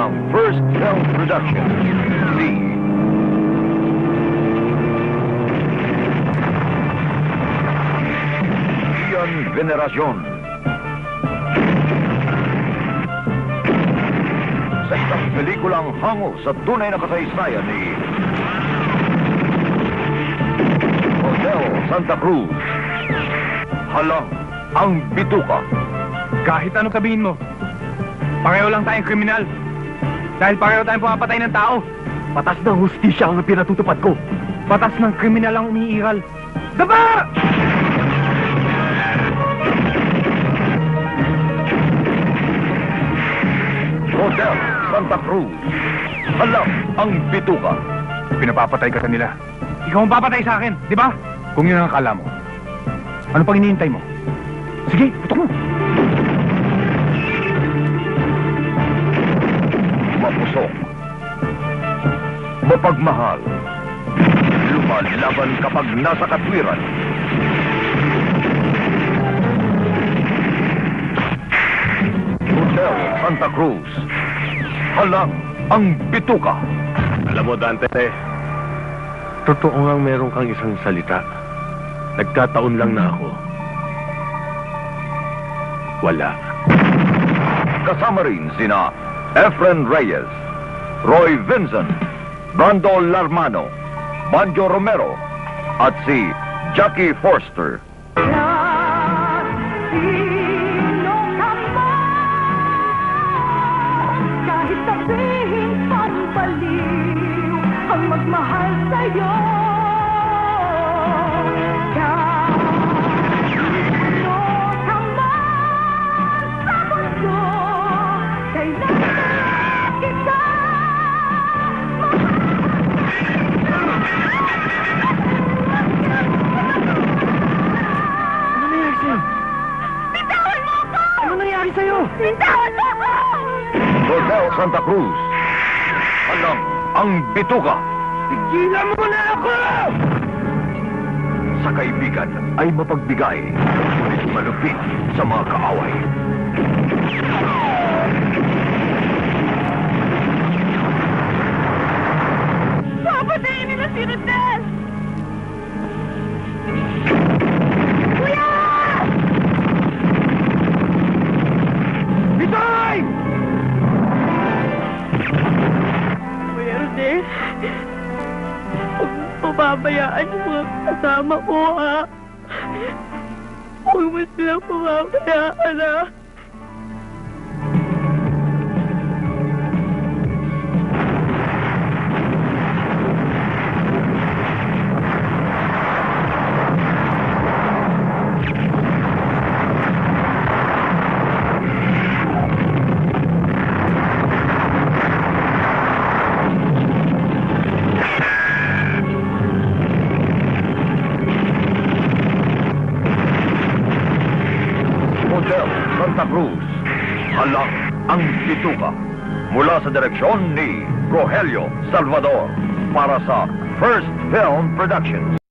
ng First Film Production, si Ian Veneracion. Sa isang pelikulang hango sa tunay na kasaysayan ni Hotel Santa Cruz, Halang ang Bituka. Kahit anong sabihin mo, pareho lang tayong kriminal. Dahil pareho tayong pumapatay ng tao. Batas ng hustisya ang pinatutupad ko. Batas ng kriminal ang umiiral. Daba! Hotel Santa Cruz, Halang ang Bituka. Pinapapatay ka kanila. Ikaw ang papatay sa akin, di ba? Kung yun ang akala mo, ano pang hinihintay mo? Sige, putok mo. Mapusok, mapagmahal, lumalaban kapag nasa katwiran. Hotel Santa Cruz, Halang ang Bituka. Alam mo, Dante, totoo ngang meron kang isang salita. Nagkataon lang na ako. Wala. Kasama rin sina Efren Reyes, Roy Vincent, Brando Larmano, Banjo Romero, at si Jackie Forster. Kahit sabihin pampaliw ang magmahal sa'yo. Bitawan mo ako! Hotel Santa Cruz, Halang ang Bituka. Tigilan mo na ako! Sa kaibigan ay mapagbigay, ngunit malupit sa mga kaaway. Papatayin nila si Rodel! Bitay! Kuya Rodel, huwag mo pababayaan yung mga kasama ko, ha? Huwag mo silang pababayaan, ha? Hotel Santa Cruz, Halang ang Bituka. Mula sa direksyon ni Rogelio Salvador para sa First Film Productions.